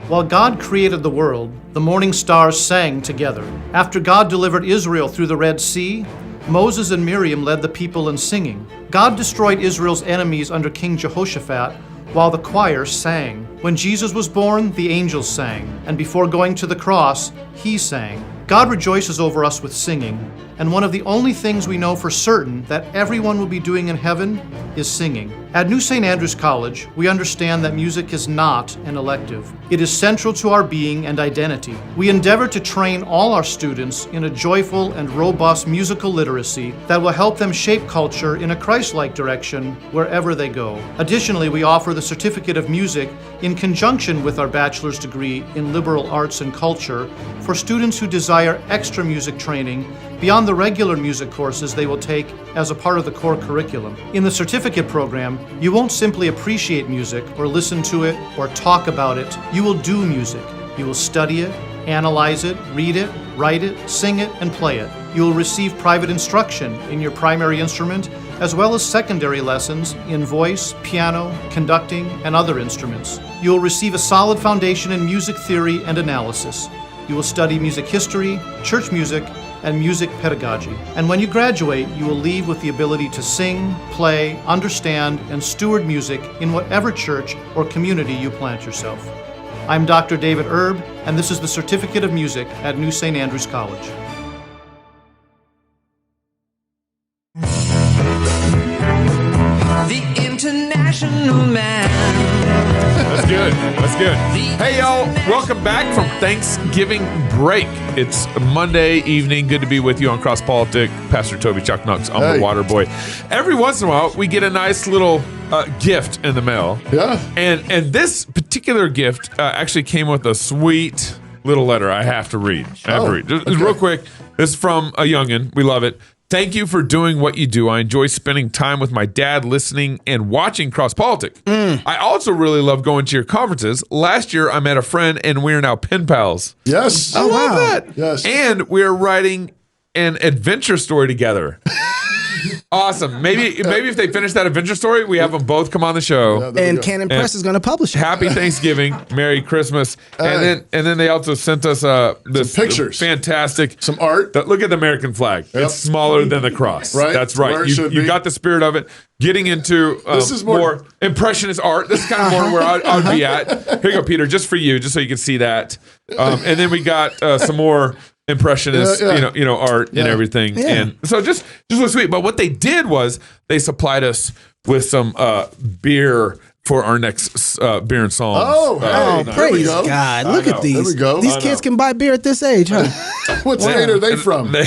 While God created the world, the morning stars sang together. After God delivered Israel through the Red Sea, Moses and Miriam led the people in singing. God destroyed Israel's enemies under King Jehoshaphat, while the choir sang. When Jesus was born, the angels sang, and before going to the cross, he sang. God rejoices over us with singing, and one of the only things we know for certain that everyone will be doing in heaven is singing. At New St. Andrews College, we understand that music is not an elective. It is central to our being and identity. We endeavor to train all our students in a joyful and robust musical literacy that will help them shape culture in a Christ-like direction wherever they go. Additionally, we offer the Certificate of Music in conjunction with our bachelor's degree in liberal arts and culture for students who desire extra music training beyond the regular music courses they will take as a part of the core curriculum. In the certificate program, you won't simply appreciate music or listen to it or talk about it. You will do music. You will study it, analyze it, read it, write it, sing it, and play it. You will receive private instruction in your primary instrument, as well as secondary lessons in voice, piano, conducting, and other instruments. You will receive a solid foundation in music theory and analysis. You will study music history, church music, and music pedagogy. And when you graduate, you will leave with the ability to sing, play, understand, and steward music in whatever church or community you plant yourself. I'm Dr. David Erb, and this is the Certificate of Music at New St. Andrews College. The International Man. That's good. That's good. Hey, y'all. Welcome back from Thanksgiving break. It's Monday evening. Good to be with you on CrossPolitic. Pastor Toby Chuck Knox, I'm the water boy. Every once in a while, we get a nice little gift in the mail. Yeah. And this particular gift actually came with a sweet little letter I have to read. Just real quick. This is from a youngin'. We love it. Thank you for doing what you do. I enjoy spending time with my dad, listening and watching CrossPolitic. I also really love going to your conferences. Last year, I met a friend, and we are now pen pals. Yes. I love that. Yes. And we're writing an adventure story together. Awesome. Maybe if they finish that adventure story, we have them both come on the show. Yeah, and Canon Press is going to publish it. Happy Thanksgiving, Merry Christmas, and then they also sent us this some pictures, fantastic, some art. Look at the American flag. Yep. It's smaller than the cross. Right. That's right. You got the spirit of it. Getting into this is more Impressionist art. This is kind of more where I'd be at. Here you go, Peter, just for you, just so you can see that. And then we got some more Impressionist, art and everything, and so just was sweet. But what they did was they supplied us with some beer for our next beer and songs. Praise God! Look at these. There we go. These kids can buy beer at this age, huh? What state are they from? Wow!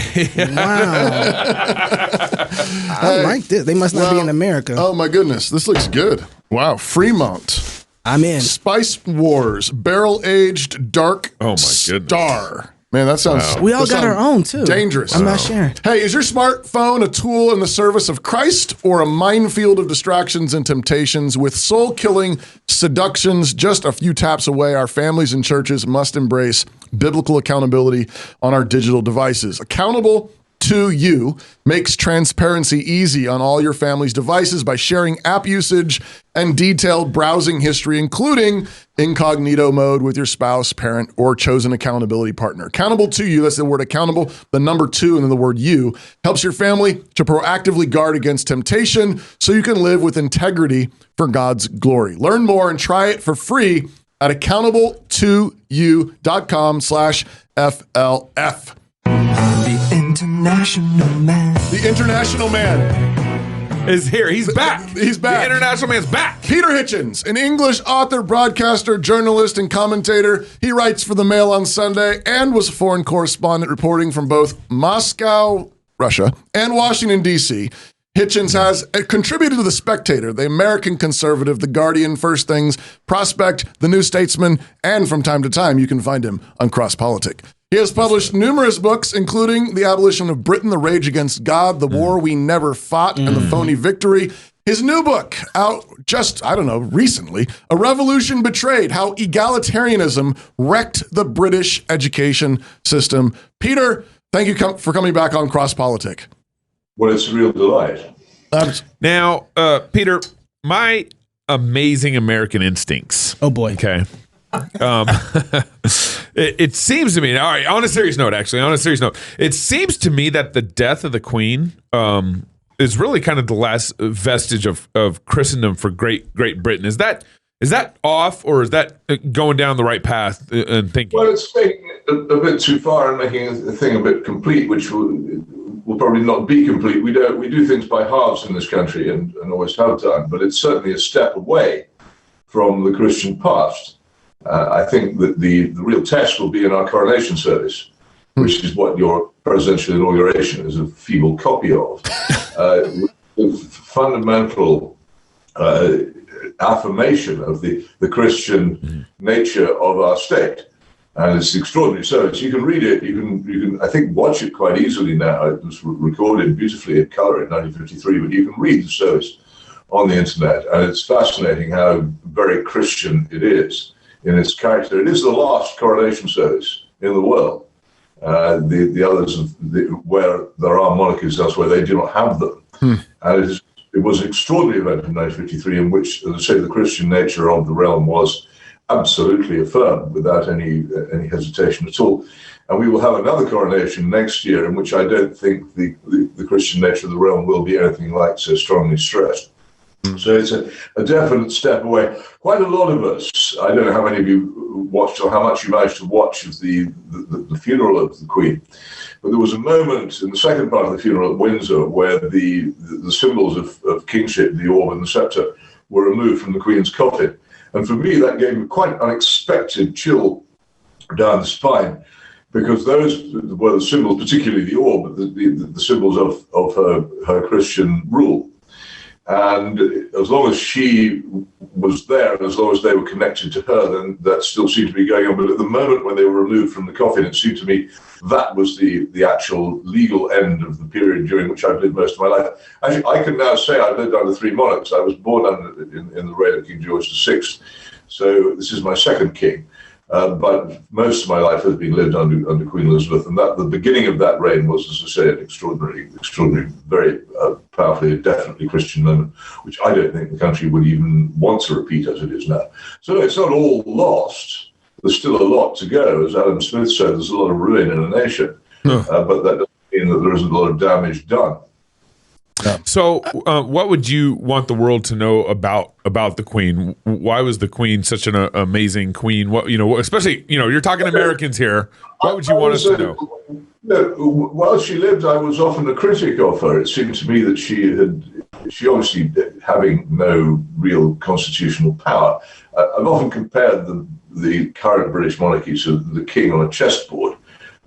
I like this. They must not be in America. Oh my goodness, this looks good. Wow, Fremont. I'm in. Spice Wars, barrel-aged dark star. Man, that sounds... We all got our own, too. Dangerous. I'm not sharing. Hey, is your smartphone a tool in the service of Christ or a minefield of distractions and temptations? With soul-killing seductions just a few taps away, our families and churches must embrace biblical accountability on our digital devices. Accountable to You makes transparency easy on all your family's devices by sharing app usage and detailed browsing history, including incognito mode with your spouse, parent, or chosen accountability partner. Accountable to You, that's the word accountable, the number 2, and then the word you, helps your family to proactively guard against temptation so you can live with integrity for God's glory. Learn more and try it for free at accountable2you.com/FLF. The International Man. The International Man is here. He's back. He's back. The International Man's back. Peter Hitchens, an English author, broadcaster, journalist, and commentator. He writes for the Mail on Sunday and was a foreign correspondent reporting from both Moscow, Russia, and Washington, D.C. Hitchens has contributed to The Spectator, The American Conservative, The Guardian, First Things, Prospect, The New Statesman, and from time to time, you can find him on CrossPolitic. He has published numerous books, including The Abolition of Britain, The Rage Against God, The War We Never Fought, and The Phony Victory. His new book, out just, recently, A Revolution Betrayed, How Egalitarianism Wrecked the British Education System. Peter, thank you for coming back on CrossPolitic. Well, it's a real delight. Now, Peter, my amazing American instincts. Oh, boy. Okay. It seems to me, all right, on a serious note, it seems to me that the death of the Queen is really kind of the last vestige of Christendom for Great Britain. Is that off, or is that going down the right path and thinking? Well, it's taking it a bit too far and making the thing a bit complete, which will probably not be complete. We do things by halves in this country and always have done, but it's certainly a step away from the Christian past. I think that the real test will be in our coronation service, which is what your presidential inauguration is a feeble copy of. The fundamental affirmation of the Christian nature of our state. And it's an extraordinary service. You can read it, you can I think, watch it quite easily now. It was recorded beautifully in colour in 1953, but you can read the service on the internet. And it's fascinating how very Christian it is in its character. It is the last coronation service in the world. The others, where there are monarchies elsewhere, they do not have them. And it was an extraordinary event in 1953 in which, as I say, the Christian nature of the realm was absolutely affirmed without any hesitation at all. And we will have another coronation next year in which I don't think the Christian nature of the realm will be anything like so strongly stressed. So it's a definite step away. Quite a lot of us, I don't know how many of you watched or how much you managed to watch of the funeral of the Queen, but there was a moment in the second part of the funeral at Windsor where the symbols of kingship, the orb and the scepter, were removed from the Queen's coffin. And for me, that gave me quite an unexpected chill down the spine, because those were the symbols, particularly the orb, the symbols of her Christian rule. And as long as she was there, and as long as they were connected to her, then that still seemed to be going on. But at the moment when they were removed from the coffin, it seemed to me that was the actual legal end of the period during which I've lived most of my life. Actually, I can now say I've lived under three monarchs. I was born in the reign of King George VI, so this is my second king. But most of my life has been lived under Queen Elizabeth, and that the beginning of that reign was, as I say, an extraordinary, very powerfully, definitely Christian moment, which I don't think the country would even want to repeat as it is now. So it's not all lost. There's still a lot to go. As Adam Smith said, there's a lot of ruin in a nation, but that doesn't mean that there isn't a lot of damage done. So, what would you want the world to know about the Queen? Why was the Queen such an amazing Queen? What especially you're talking Americans here. What would you want us to know? While she lived, I was often a critic of her. It seemed to me that she obviously, having no real constitutional power. I've often compared the current British monarchy to the king on a chessboard.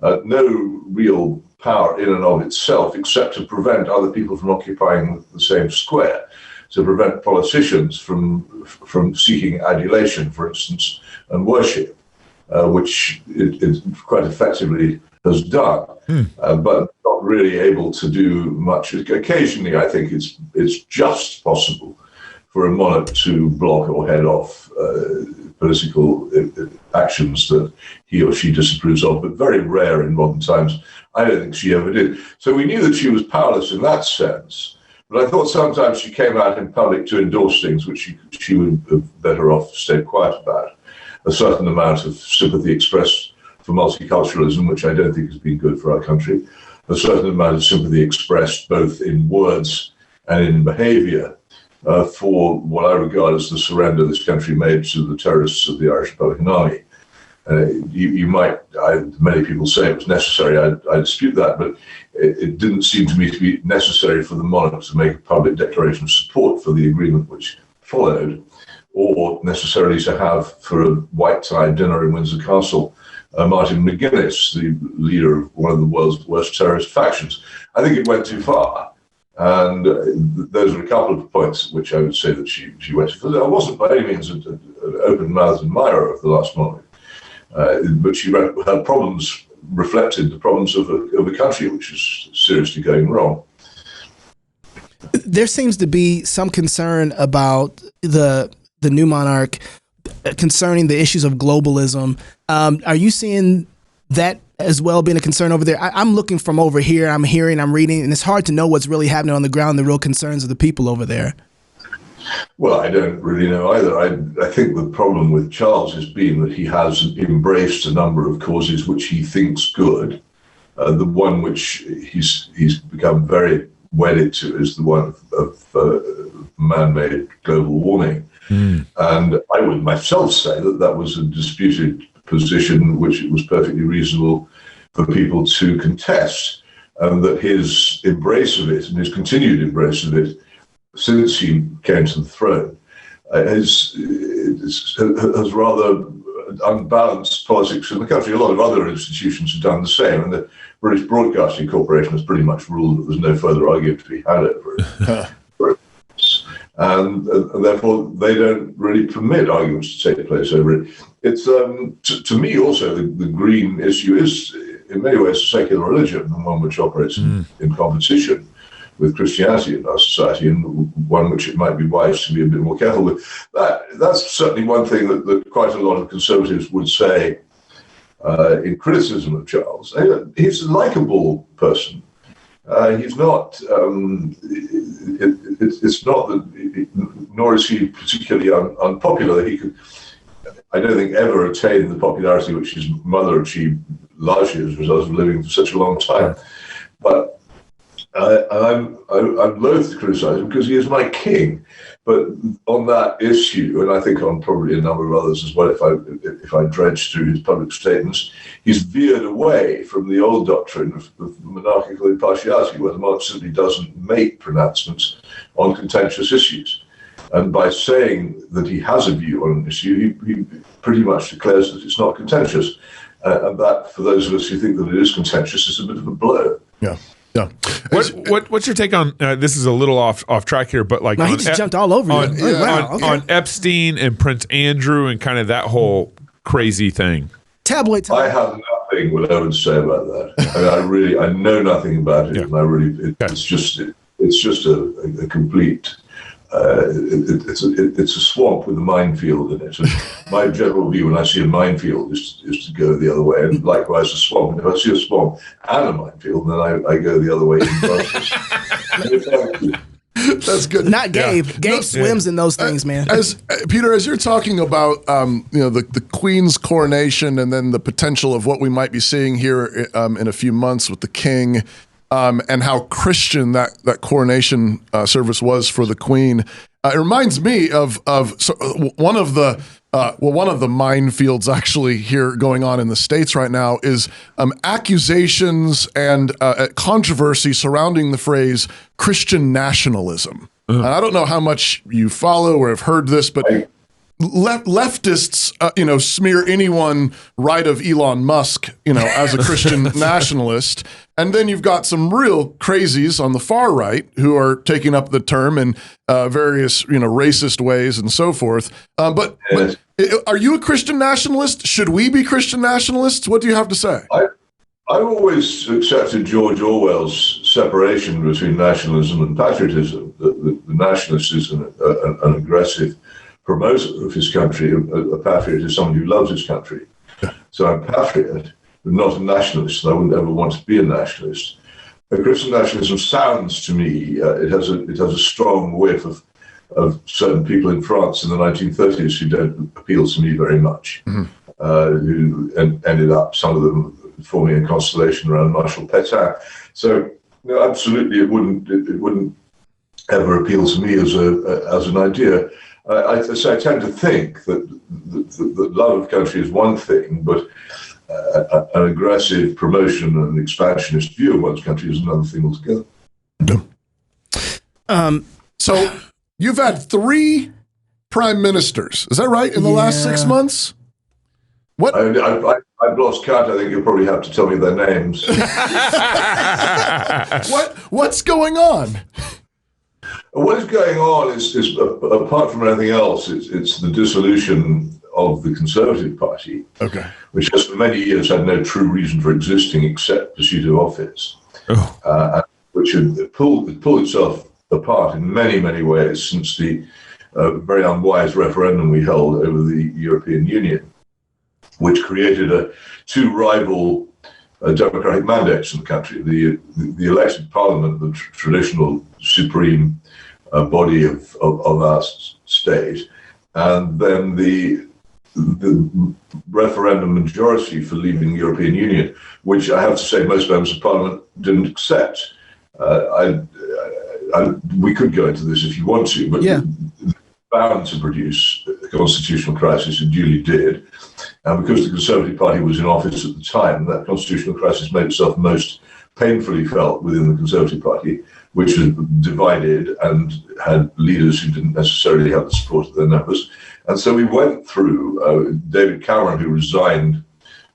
No real power in and of itself, except to prevent other people from occupying the same square, to prevent politicians from seeking adulation, for instance, and worship, which it quite effectively has done, but not really able to do much. Occasionally, I think it's just possible for a monarch to block or head off political actions that he or she disapproves of, but very rare in modern times. I don't think she ever did. So we knew that she was powerless in that sense, but I thought sometimes she came out in public to endorse things which she would have better off stayed quiet about. A certain amount of sympathy expressed for multiculturalism, which I don't think has been good for our country. A certain amount of sympathy expressed both in words and in behaviour for what I regard as the surrender this country made to the terrorists of the Irish Republican Army. Many people say it was necessary. I dispute that, but it didn't seem to me to be necessary for the monarch to make a public declaration of support for the agreement which followed, or necessarily to have for a white-tie dinner in Windsor Castle Martin McGuinness, the leader of one of the world's worst terrorist factions. I think it went too far. And those are a couple of points which I would say that she went to. I wasn't by any means an open-mouthed admirer of the last monarch. But her problems reflected the problems of a country which is seriously going wrong. There seems to be some concern about the new monarch concerning the issues of globalism. Are you seeing that as well being a concern over there? I'm looking from over here. I'm hearing, I'm reading, and it's hard to know what's really happening on the ground, the real concerns of the people over there. Well, I don't really know either. I think the problem with Charles has been that he has embraced a number of causes which he thinks good. The one which he's become very wedded to is the one of man-made global warming. And I would myself say that was a disputed position which it was perfectly reasonable for people to contest, and that his embrace of it and his continued embrace of it since he came to the throne has rather unbalanced politics in the country. A lot of other institutions have done the same, and the British Broadcasting Corporation has pretty much ruled that there's no further argument to be had over it. And therefore, they don't really permit arguments to take place over it. It's to me also the green issue is in many ways a secular religion, and one which operates in competition with Christianity in our society, and one which it might be wise to be a bit more careful with. That's certainly one thing that quite a lot of conservatives would say in criticism of Charles. He's a likable person. He's not. It's not that. Nor is he particularly unpopular. He could, I don't think, ever attain the popularity which his mother achieved largely as a result of living for such a long time. But I'm loath to criticize him because he is my king. But on that issue, and I think on probably a number of others as well, if I dredge through his public statements, he's veered away from the old doctrine of monarchical impartiality, where the monarch simply doesn't make pronouncements on contentious issues. And by saying that he has a view on an issue, he pretty much declares that it's not contentious. And that, for those of us who think that it is contentious, is a bit of a blow. Yeah. Yeah. What's your take on this? Is a little off track here, but like he just jumped all over you. On Epstein and Prince Andrew and kind of that whole crazy thing. Tabloid time. I have nothing whatever to say about that. I know nothing about it, and it's just a complete. It's a swamp with a minefield in it. And my general view when I see a minefield is to go the other way, and likewise a swamp. And if I see a swamp and a minefield, then I go the other way in process. That's good. Not Gabe. Gabe swims in those things, man. Peter, as you're talking about the Queen's coronation and then the potential of what we might be seeing here in a few months with the King. And how Christian that coronation service was for the Queen. It reminds me of one of the minefields actually here going on in the States right now is accusations and controversy surrounding the phrase Christian nationalism. And I don't know how much you follow or have heard this, but leftists, smear anyone right of Elon Musk, as a Christian nationalist. And then you've got some real crazies on the far right who are taking up the term in various, racist ways and so forth. But are you a Christian nationalist? Should we be Christian nationalists? What do you have to say? I've always accepted George Orwell's separation between nationalism and patriotism. The nationalist is an aggressive promoter of his country. A patriot is someone who loves his country. So I'm a patriot, but not a nationalist, and I wouldn't ever want to be a nationalist. Christian nationalism sounds to me, it has a strong whiff of certain people in France in the 1930s who don't appeal to me very much, who ended up, some of them, forming a constellation around Marshal Pétain. So, absolutely, it wouldn't ever appeal to me as an idea. I tend to think that the love of country is one thing, but an aggressive promotion and expansionist view of one's country is another thing altogether. So you've had 3 prime ministers, is that right, in the last 6 months? What? I've lost count. I think you'll probably have to tell me their names. What's going on? What is going on is apart from anything else, it's the dissolution of the Conservative Party, which has for many years had no true reason for existing except pursuit of office, which had pulled itself apart in many, many ways since the very unwise referendum we held over the European Union, which created 2 rival democratic mandates in the country. The elected parliament, the traditional supreme body of our state, and then the referendum majority for leaving the European Union, which I have to say most members of Parliament didn't accept. We could go into this if you want to, but bound to produce a constitutional crisis, and duly did. And because the Conservative Party was in office at the time, that constitutional crisis made itself most painfully felt within the Conservative Party, which was divided and had leaders who didn't necessarily have the support of their members. And so we went through, David Cameron, who resigned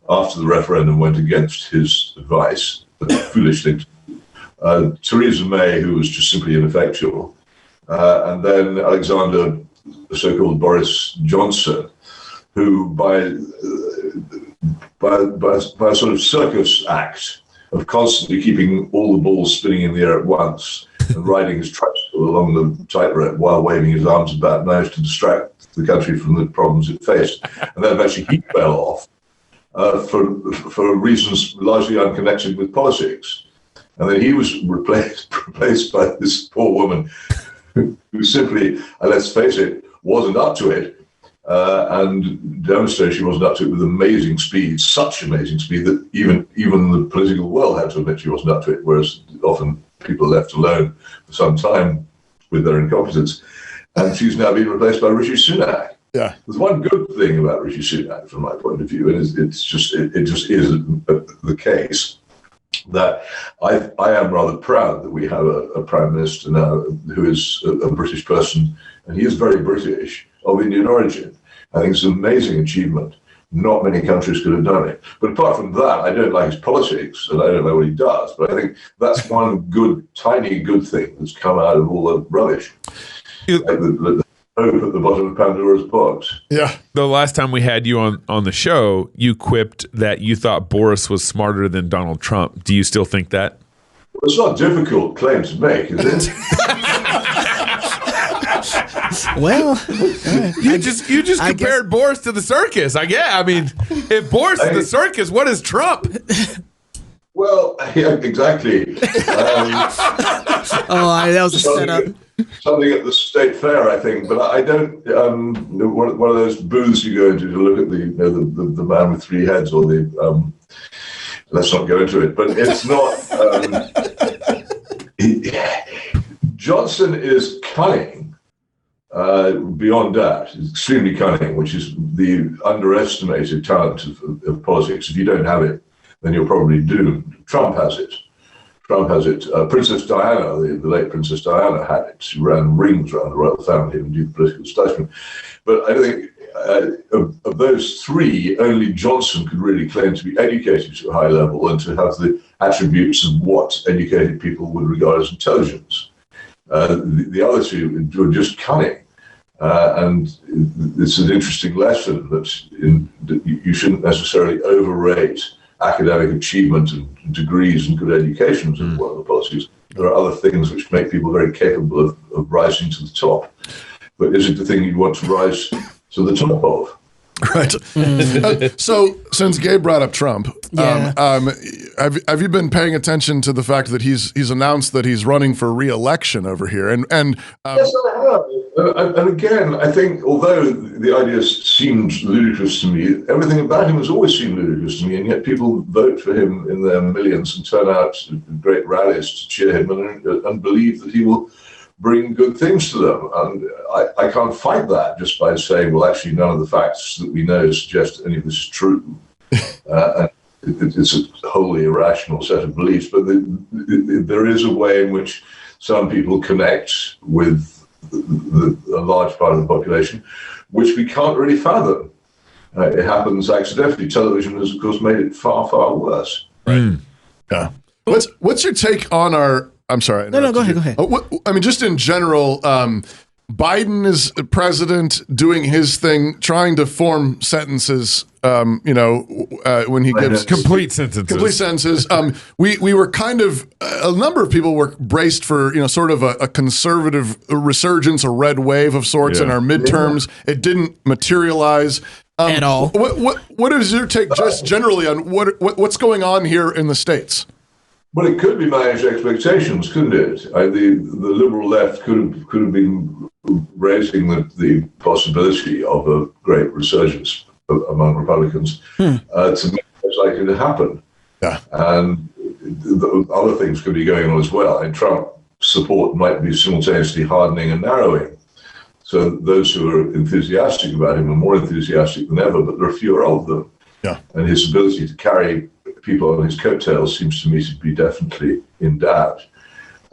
after the referendum, went against his advice, a foolish thing to do. Theresa May, who was just simply ineffectual. And then Alexander, the so-called Boris Johnson, who by a sort of circus act of constantly keeping all the balls spinning in the air at once and riding his tricycle along the tightrope while waving his arms about, managed to distract the country from the problems it faced. And then eventually he fell off for reasons largely unconnected with politics. And then he was replaced by this poor woman who simply, let's face it, wasn't up to it, and demonstrated she wasn't up to it with amazing speed, such amazing speed that even the political world had to admit she wasn't up to it, whereas often people are left alone for some time with their incompetence. And she's now been replaced by Rishi Sunak. Yeah. There's one good thing about Rishi Sunak from my point of view, and it just is the case that I am rather proud that we have a Prime Minister now who is a British person, and he is very British, of Indian origin. I think it's an amazing achievement. Not many countries could have done it. But apart from that, I don't like his politics, and I don't know what he does, but I think that's one good, tiny good thing that's come out of all the rubbish. Like the hope at the bottom of Pandora's box. Yeah. The last time we had you on the show, you quipped that you thought Boris was smarter than Donald Trump. Do you still think that? Well, it's not a difficult claim to make, is it? Well, you just compared Boris to the circus. I mean, if Boris is the circus, what is Trump? Well, yeah, exactly. That was a setup. Something at the state fair, I think, but I don't. One of those booths you go into to look at the man with three heads, or the. Let's not go into it, but it's not. Johnson is cunning beyond that. He's extremely cunning, which is the underestimated talent of politics. If you don't have it, then you're probably doomed. Trump has it. Princess Diana, the late Princess Diana, had it. She ran rings around the royal family and did the political establishment. But I think of those three, only Johnson could really claim to be educated to a high level and to have the attributes of what educated people would regard as intelligence. The other two were just cunning. And it's an interesting lesson that you shouldn't necessarily overrate academic achievement and degrees and good educations in one of the policies. There are other things which make people very capable of rising to the top. But is it the thing you want to rise to the top of? Right. So, since Gabe brought up Trump, have you been paying attention to the fact that he's announced that he's running for re-election over here? And yes, I have. And again, I think although the idea seemed ludicrous to me, everything about him has always seemed ludicrous to me, and yet people vote for him in their millions and turn out to great rallies to cheer him and believe that he will bring good things to them. And I can't fight that just by saying, well, actually, none of the facts that we know suggest any of this is true. And it's a wholly irrational set of beliefs. But there is a way in which some people connect with a large part of the population, which we can't really fathom. It happens accidentally. Television has, of course, made it far, far worse. Right. Yeah. What's your take on our... I'm sorry. No, go ahead. I mean, just in general, Biden is president doing his thing, trying to form sentences, when he gives complete sentences. We were kind of, a number of people were braced for, sort of a conservative resurgence, a red wave of sorts in our midterms. It didn't materialize. At all. What is your take just generally on what's going on here in the States? Well, it could be managed expectations, couldn't it? The liberal left could have been raising the possibility of a great resurgence among Republicans to make it likely to happen. Yeah. And other things could be going on as well. And Trump support might be simultaneously hardening and narrowing. So those who are enthusiastic about him are more enthusiastic than ever, but there are fewer of them. Yeah. And his ability to carry people on his coattails seems to me to be definitely in doubt.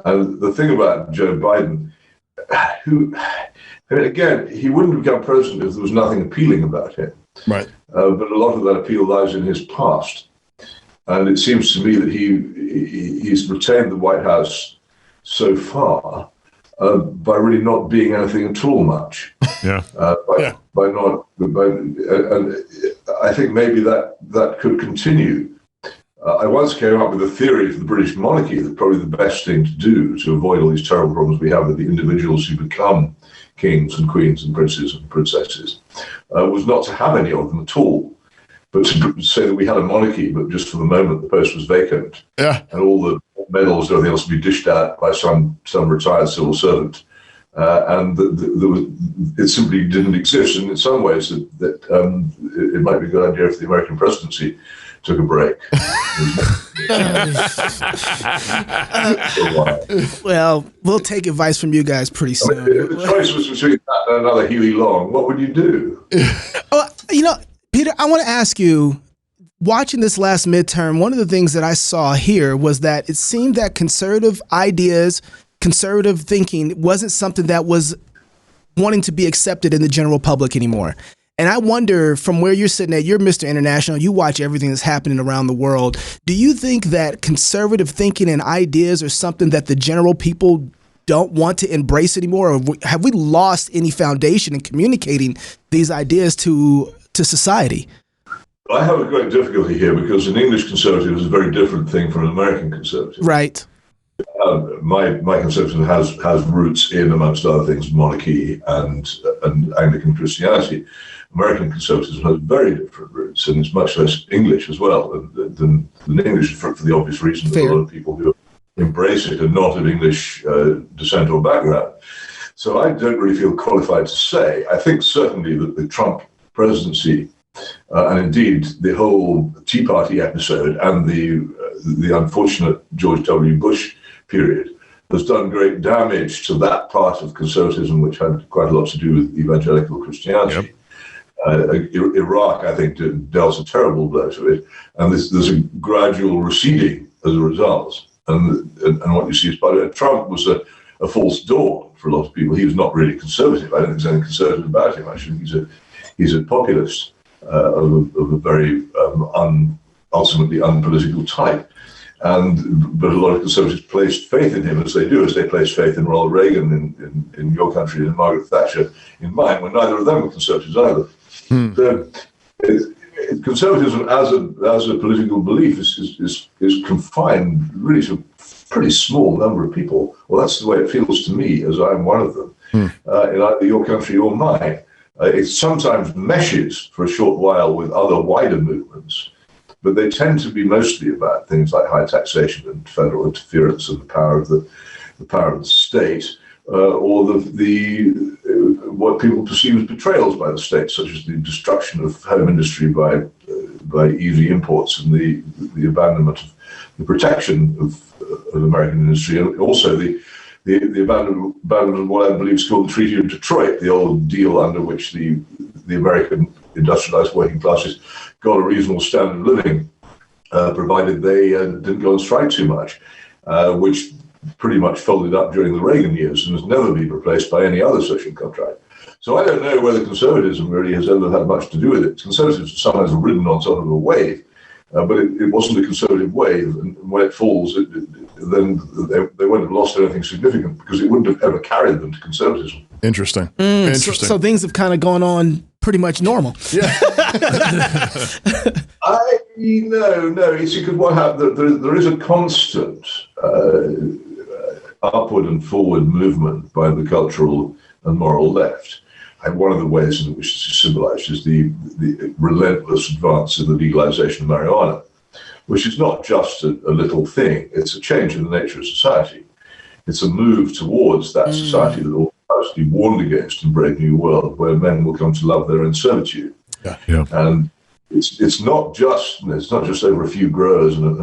And the thing about Joe Biden, again, he wouldn't have become president if there was nothing appealing about him. Right. But a lot of that appeal lies in his past. And it seems to me that he's retained the White House so far by really not being anything at all much. Yeah. And I think maybe that could continue. I once came up with a theory for the British monarchy that probably the best thing to do to avoid all these terrible problems we have with the individuals who become kings and queens and princes and princesses was not to have any of them at all, but to say that we had a monarchy, but just for the moment the post was vacant, and all the medals and everything else would be dished out by some retired civil servant, and it simply didn't exist. And in some ways, that it might be a good idea if the American presidency took a break. Well, we'll take advice from you guys pretty soon. If the choice was between that and another Huey Long, what would you do? Peter, I want to ask you, watching this last midterm, one of the things that I saw here was that it seemed that conservative ideas, conservative thinking wasn't something that was wanting to be accepted in the general public anymore. And I wonder, from where you're sitting at, you're Mr. International, you watch everything that's happening around the world. Do you think that conservative thinking and ideas are something that the general people don't want to embrace anymore? Or have we lost any foundation in communicating these ideas to society? I have a great difficulty here because an English conservative is a very different thing from an American conservative. Right. My conservatism has roots in, amongst other things, monarchy and Anglican Christianity. American conservatism has very different roots, and it's much less English as well than English for the obvious reason that a lot of people who embrace it are not of English descent or background. So I don't really feel qualified to say. I think certainly that the Trump presidency and indeed the whole Tea Party episode and the unfortunate George W. Bush period has done great damage to that part of conservatism, which had quite a lot to do with evangelical Christianity. Yep. Iraq, I think, dealt a terrible blow to it, and there's a gradual receding as a result. And what you see is Trump was a false dawn for a lot of people. He was not really conservative. I don't think there's anything conservative about him. Actually, he's a populist of a very ultimately unpolitical type. But a lot of conservatives placed faith in him, as they placed faith in Ronald Reagan in your country and Margaret Thatcher in mine, when neither of them were conservatives either. Conservatism as a political belief is confined really to a pretty small number of people. Well, that's the way it feels to me, as I'm one of them, in either your country or mine. It sometimes meshes for a short while with other wider movements, but they tend to be mostly about things like high taxation and federal interference and the power of the state, or what people perceive as betrayals by the state, such as the destruction of home industry by easy imports and the abandonment of the protection of American industry, and also the abandonment of what I believe is called the Treaty of Detroit, the old deal under which the American industrialized working classes got a reasonable standard of living, provided they didn't go on strike too much, which pretty much folded up during the Reagan years and has never been replaced by any other social contract. So I don't know whether conservatism really has ever had much to do with it. Conservatives are sometimes ridden on sort of a wave, but it wasn't a conservative wave. And when it falls, then they won't have lost anything significant because it wouldn't have ever carried them to conservatism. Interesting. So things have kind of gone on pretty much normal. Yeah. No. You see, because what happened, there is a constant upward and forward movement by the cultural and moral left. And one of the ways in which this is symbolized is the relentless advance in the legalization of marijuana. which is not just a little thing. It's a change in the nature of society. It's a move towards that society that all has to be warned against in Brave New World, where men will come to love their own servitude. Yeah. And it's not just over a few growers and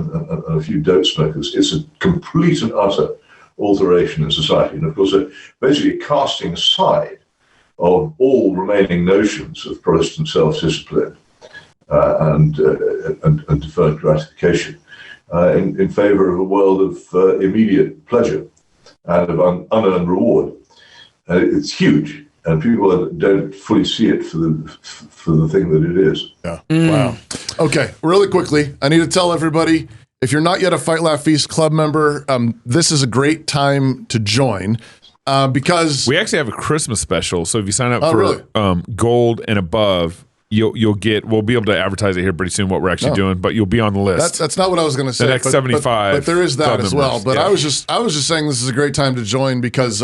a few dope smokers. It's a complete and utter alteration in society, and of course, basically casting aside of all remaining notions of Protestant self-discipline and deferred gratification in favour of a world of immediate pleasure and of unearned reward. It's huge. And people don't fully see it for the thing that it is. Yeah. Wow. Okay. Really quickly, I need to tell everybody, if you're not yet a Fight Laugh Feast Club member, this is a great time to join because we actually have a Christmas special. So if you sign up for gold and above, you'll get. We'll be able to advertise it here pretty soon. What we're actually doing, but you'll be on the list. That's not what I was going to say. The next 75, but there is that as well. But I was just saying this is a great time to join because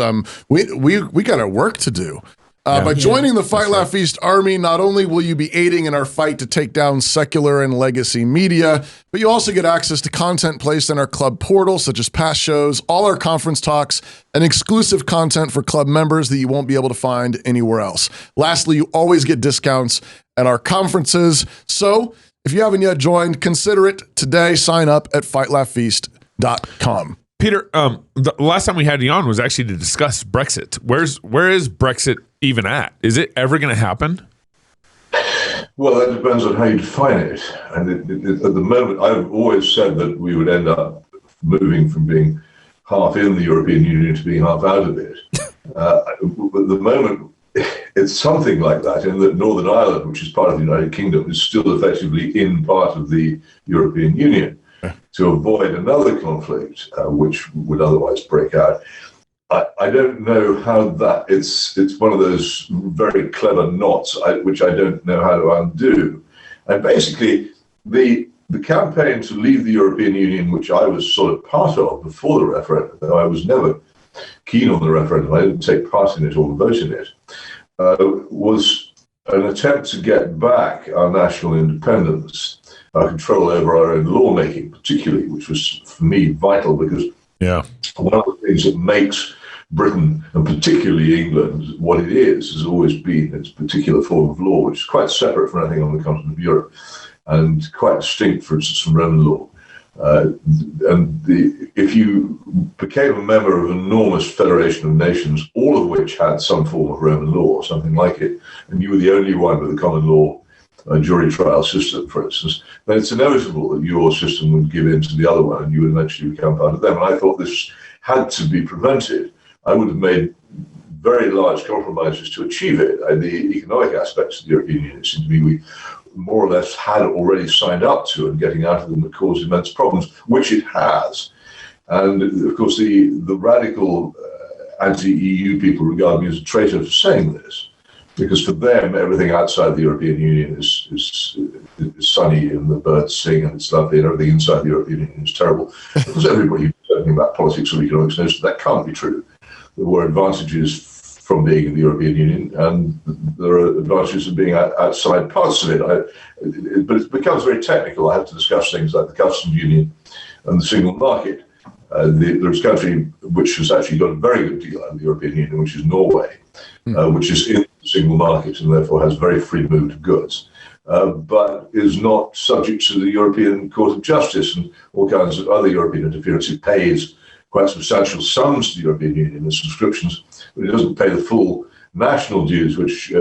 we got our work to do. By joining the Fight Laugh Feast Army, not only will you be aiding in our fight to take down secular and legacy media, but you also get access to content placed in our club portal, such as past shows, all our conference talks, and exclusive content for club members that you won't be able to find anywhere else. Lastly, you always get discounts at our conferences. So if you haven't yet joined, consider it today. Sign up at fightlaughfeast.com. Peter, the last time we had you on was actually to discuss Brexit. Where is Brexit even at? Is it ever going to happen? Well, that depends on how you define it. And at the moment, I've always said that we would end up moving from being half in the European Union to being half out of it. At the moment, it's something like that, in that Northern Ireland, which is part of the United Kingdom, is still effectively in part of the European Union. To avoid another conflict, which would otherwise break out. I don't know how that, it's one of those very clever knots, which I don't know how to undo. And basically, the campaign to leave the European Union, which I was sort of part of before the referendum, though I was never keen on the referendum, I didn't take part in it or vote in it, was an attempt to get back our national independence, our control over our own lawmaking, particularly, which was, for me, vital, because one of the things that makes Britain, and particularly England, what it is, has always been its particular form of law, which is quite separate from anything on the continent of Europe, and quite distinct, for instance, from Roman law. If you became a member of an enormous federation of nations, all of which had some form of Roman law, or something like it, and you were the only one with a common law jury trial system, for instance, then it's inevitable that your system would give in to the other one and you would eventually become part of them. And I thought this had to be prevented. I would have made very large compromises to achieve it. The economic aspects of the European Union seemed to me we more or less had already signed up to, and getting out of them would cause immense problems, which it has. And of course, the radical anti-EU people regard me as a traitor for saying this, because for them, everything outside the European Union is sunny and the birds sing and it's lovely, and everything inside the European Union is terrible. Because everybody who's talking about politics or economics knows that can't be true. There were advantages from being in the European Union, and there are advantages of being outside parts of it. But it becomes very technical. I have to discuss things like the customs union and the single market. There's a country which has actually got a very good deal out of the European Union, which is Norway, which is in the single market and therefore has very free movement of goods, but is not subject to the European Court of Justice and all kinds of other European interference. It pays quite substantial sums to the European Union in subscriptions, but it doesn't pay the full national dues which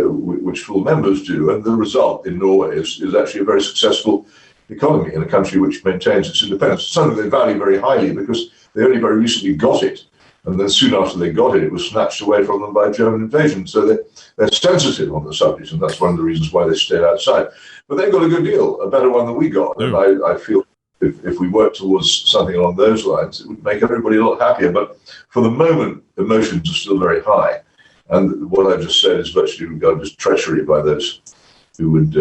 full members do. And the result in Norway is actually a very successful economy in a country which maintains its independence. It's something they value very highly because they only very recently got it. And then soon after they got it, it was snatched away from them by German invasion. So they're sensitive on the subject, and that's one of the reasons why they stayed outside. But they got a good deal, a better one than we got. And I feel if we work towards something along those lines, it would make everybody a lot happier. But for the moment, emotions are still very high. And what I've just said is virtually regarded as treachery by those who would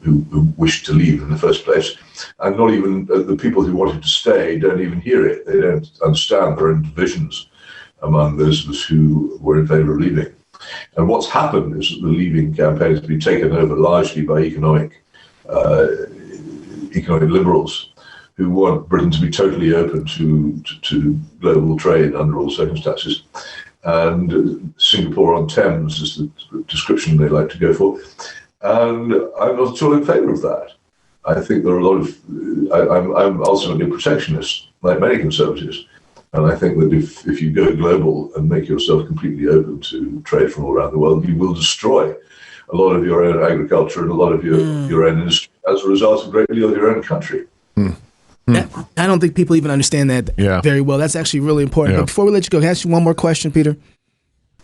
who wish to leave in the first place, and not even the people who wanted to stay don't even hear it. They don't understand there are divisions among those of us who were in favour of leaving. And what's happened is that the leaving campaign has been taken over largely by economic economic liberals who want Britain to be totally open to global trade under all circumstances. And Singapore on Thames is the description they like to go for. And I'm not at all in favour of that. I think there are a lot of... I'm ultimately a protectionist, like many conservatives. And I think that if you go global and make yourself completely open to trade from all around the world, you will destroy a lot of your own agriculture and a lot of your own industry as a result of a great deal of your own country. I don't think people even understand that very well. That's actually really important. But before we let you go, can I ask you one more question, Peter?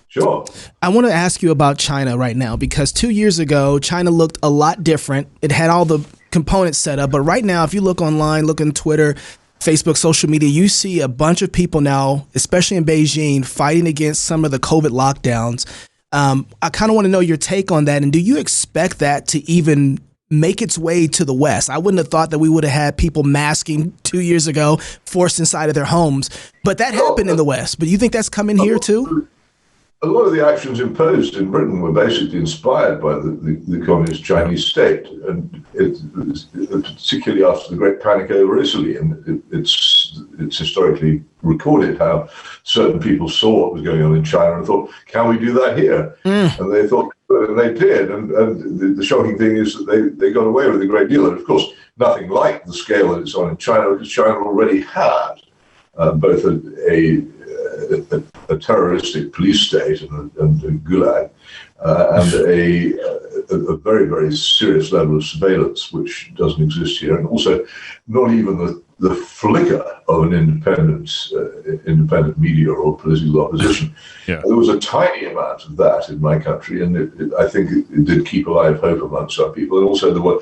Sure. I want to ask you about China right now, because 2 years ago, China looked a lot different. It had all the components set up. But right now, if you look online, look on Twitter, Facebook, social media, you see a bunch of people now, especially in Beijing, fighting against some of the COVID lockdowns. I kind of want to know your take on that. And do you expect that to even make its way to the West? I wouldn't have thought that we would have had people masking 2 years ago, forced inside of their homes. But that happened in the West. But you think that's coming here too? A lot of the actions imposed in Britain were basically inspired by the communist Chinese state, and particularly after the Great Panic over Italy. And it's historically recorded how certain people saw what was going on in China and thought, can we do that here? And they thought, and they did. And the shocking thing is that they got away with a great deal. And of course, nothing like the scale that it's on in China, because China already had both a terroristic police state and a gulag, and a very, very serious level of surveillance, which doesn't exist here, and also not even the flicker of an independent media or political opposition. There was a tiny amount of that in my country, and I think it did keep alive hope among some people. And also there were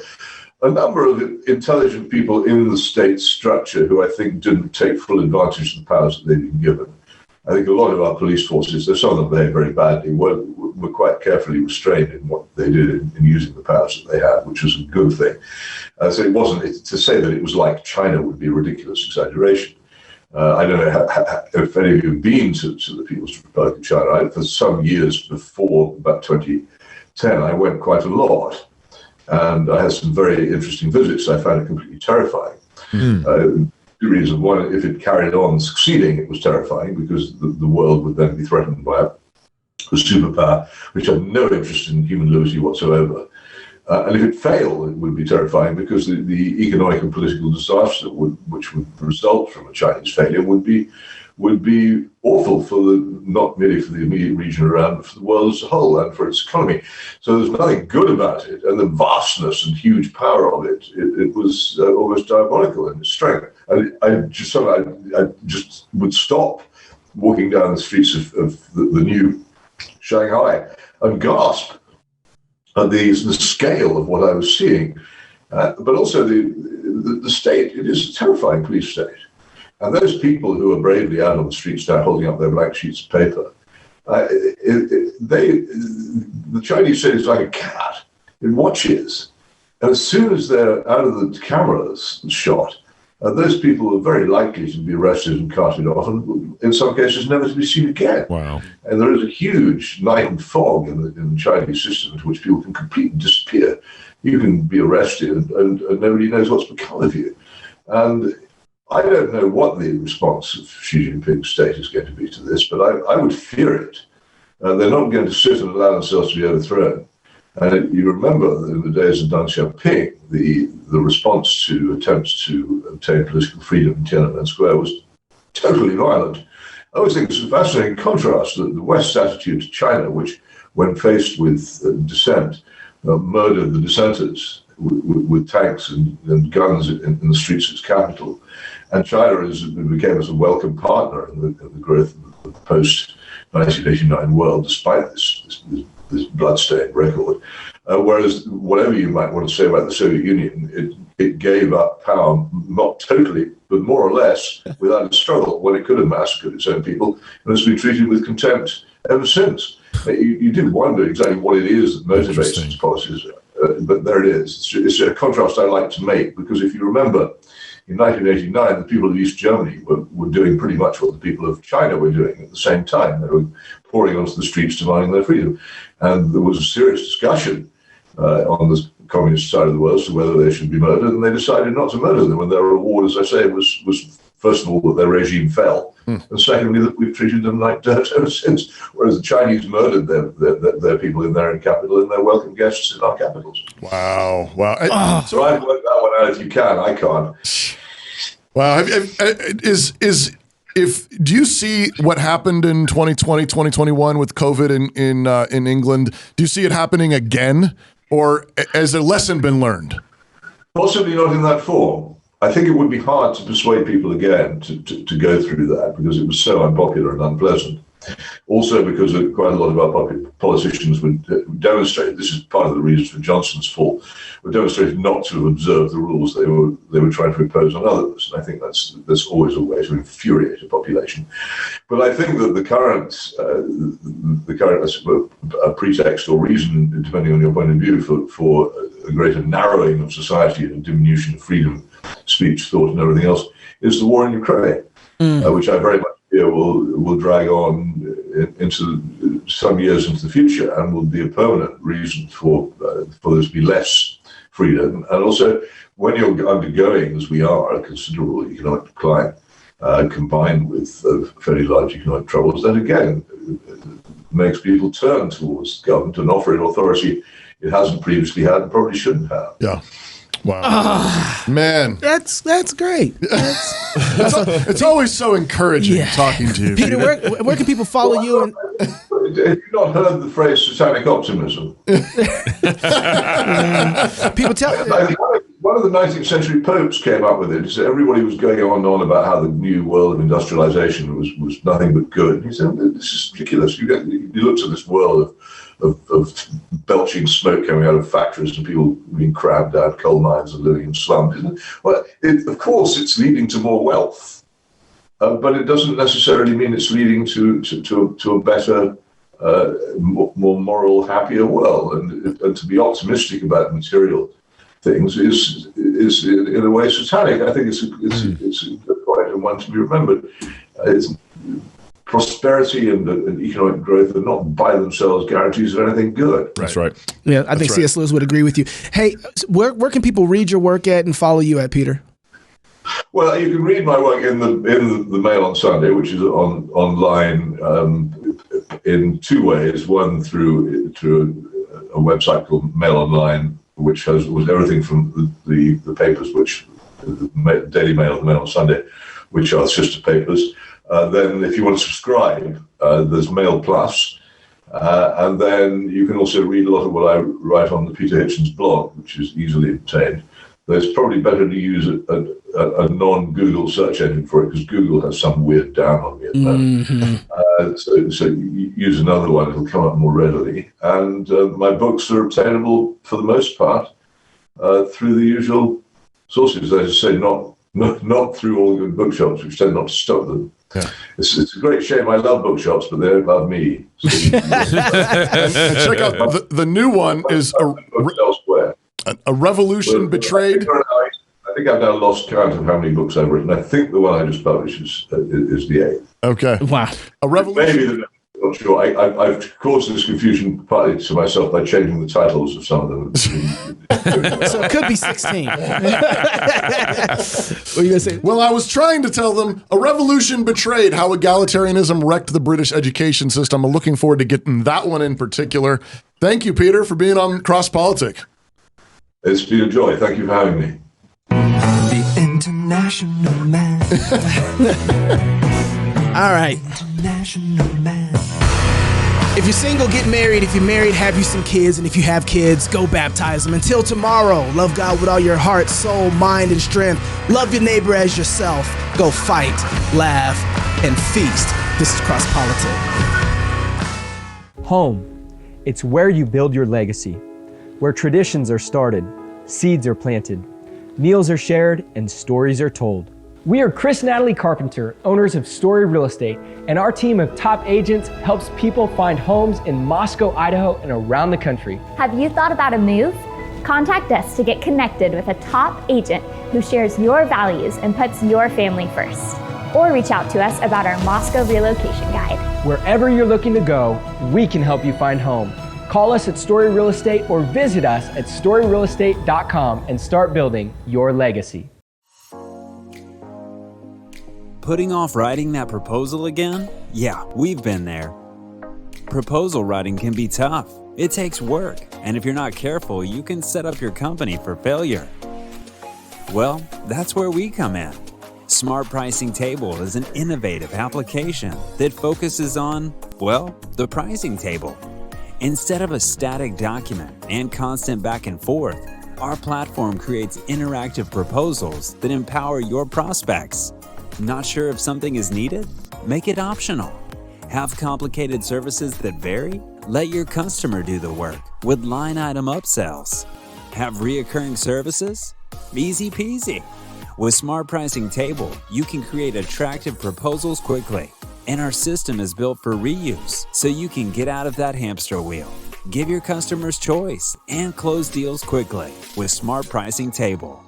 a number of intelligent people in the state structure who I think didn't take full advantage of the powers that they'd been given. I think a lot of our police forces, though some of them behaved very badly, were quite carefully restrained in what they did in using the powers that they had, which was a good thing. So it wasn't, to say that it was like China would be a ridiculous exaggeration. I don't know if any of you have been to the People's Republic of China. For some years before about 2010, I went quite a lot. And I had some very interesting visits. I found it completely terrifying. Two reasons. One, if it carried on succeeding, it was terrifying because the world would then be threatened by a superpower which had no interest in human liberty whatsoever. And if it failed, it would be terrifying because the economic and political disaster which would result from a Chinese failure would be awful not merely for the immediate region around, but for the world as a whole and for its economy. So there's nothing good about it, and the vastness and huge power of it was almost diabolical in its strength. And I just would stop walking down the streets of the new Shanghai and gasp at the scale of what I was seeing. But also the state, it is a terrifying police state. And those people who are bravely out on the streets now holding up their blank sheets of paper, the Chinese state is like a cat. It watches. And as soon as they're out of the cameras shot, those people are very likely to be arrested and carted off, and in some cases never to be seen again. Wow. And there is a huge night and fog in the Chinese system into which people can completely disappear. You can be arrested and nobody knows what's become of you. And I don't know what the response of Xi Jinping's state is going to be to this, but I would fear it. They're not going to sit and allow themselves to be overthrown. And you remember in the days of Deng Xiaoping, the response to attempts to obtain political freedom in Tiananmen Square was totally violent. I always think it's a fascinating contrast that the West's attitude to China, which, when faced with dissent, murdered the dissenters with tanks and guns in the streets of its capital. And China became as a welcome partner in the growth of the post-1989 world, despite this bloodstained record. Whereas whatever you might want to say about the Soviet Union, it gave up power, not totally, but more or less, without a struggle, when it could have massacred its own people, and has been treated with contempt ever since. You did wonder exactly what it is that motivates its policies, but there it is. It's a contrast I like to make, because if you remember, in 1989, the people of East Germany were doing pretty much what the people of China were doing at the same time. They were pouring onto the streets demanding their freedom. And there was a serious discussion on communist side of the world as to whether they should be murdered, and they decided not to murder them. And their reward, as I say, was first of all that their regime fell, and secondly that we've treated them like dirt ever since. Whereas the Chinese murdered their people in their own capital, and they're welcome guests in our capitals. Wow. So I've worked that one out. If you can, I can't. Wow. Do you see what happened in 2020, 2021 with COVID in England? Do you see it happening again, or has a lesson been learned? Possibly not in that form. I think it would be hard to persuade people again to go through that because it was so unpopular and unpleasant. Also because quite a lot of our politicians would demonstrate, this is part of the reasons for Johnson's fall, were demonstrated not to observe the rules they were trying to impose on others. And I think that's always a way to infuriate a population. But I think that the current pretext or reason, depending on your point of view, for a greater narrowing of society and a diminution of freedom, speech, thought, and everything else, is the war in Ukraine, which I very much fear will drag on into some years into the future and will be a permanent reason for there to be less freedom. And also, when you're undergoing, as we are, a considerable economic decline, combined with fairly large economic troubles, that again makes people turn towards the government and offer it authority it hasn't previously had and probably shouldn't have. Yeah. Wow. Man. That's great. It's always so encouraging talking to you. Peter, where can people follow you? And Have you not heard the phrase satanic optimism? people tell One of the 19th century popes came up with it. He said everybody was going on and on about how the new world of industrialization was nothing but good. He said, this is ridiculous. You looked at this world of belching smoke coming out of factories and people being crammed out coal mines and living in slums. Well, of course, it's leading to more wealth, but it doesn't necessarily mean it's leading to a better, more moral, happier world. And to be optimistic about material things is in a way satanic. I think it's a good point and one to be remembered. Prosperity and economic growth are not by themselves guarantees of anything good. That's right. Yeah, I think C.S. Lewis would agree with you. Hey, where can people read your work at and follow you at, Peter? Well, you can read my work in the Mail on Sunday, which is online in two ways. One through a website called Mail Online, which was everything from the papers, which the Daily Mail, the Mail on Sunday, which are sister papers. Then if you want to subscribe, there's Mail Plus. And then you can also read a lot of what I write on the Peter Hitchens blog, which is easily obtained. Though it's probably better to use a non-Google search engine for it, because Google has some weird down on me at the moment. So you use another one, it'll come up more readily. And my books are obtainable, for the most part, through the usual sources. As I say, not through all the good bookshops, which tend not to stock them. Yeah. It's a great shame. I love bookshops, but they don't love me. So and check out the new one is A Revolution Betrayed. I think I've now lost count of how many books I've written. I think the one I just published is the 8th. Okay. Wow. A Revolution. Maybe I'm not sure. I've caused this confusion partly to myself by changing the titles of some of them. So it could be 16. What are you going to say? Well, I was trying to tell them A Revolution Betrayed, how egalitarianism wrecked the British education system. I'm looking forward to getting that one in particular. Thank you, Peter, for being on CrossPolitic. It's been a joy. Thank you for having me. The International Man. All right. International Man. If you're single, get married. If you're married, have you some kids. And if you have kids, go baptize them. Until tomorrow, love God with all your heart, soul, mind, and strength. Love your neighbor as yourself. Go fight, laugh, and feast. This is CrossPolitic. Home. It's where you build your legacy, where traditions are started, seeds are planted, meals are shared, and stories are told. We are Chris and Natalie Carpenter, owners of Story Real Estate, and our team of top agents helps people find homes in Moscow, Idaho, and around the country. Have you thought about a move? Contact us to get connected with a top agent who shares your values and puts your family first. Or reach out to us about our Moscow relocation guide. Wherever you're looking to go, we can help you find home. Call us at Story Real Estate or visit us at storyrealestate.com and start building your legacy. Putting off writing that proposal again? Yeah, we've been there. Proposal writing can be tough. It takes work, and if you're not careful, you can set up your company for failure. Well, that's where we come in. Smart Pricing Table is an innovative application that focuses on, well, the pricing table. Instead of a static document and constant back and forth, our platform creates interactive proposals that empower your prospects. Not sure if something is needed? Make it optional. Have complicated services that vary? Let your customer do the work with line item upsells. Have reoccurring services? Easy peasy. With Smart Pricing Table, you can create attractive proposals quickly. And our system is built for reuse, so you can get out of that hamster wheel. Give your customers choice and close deals quickly with Smart Pricing Table.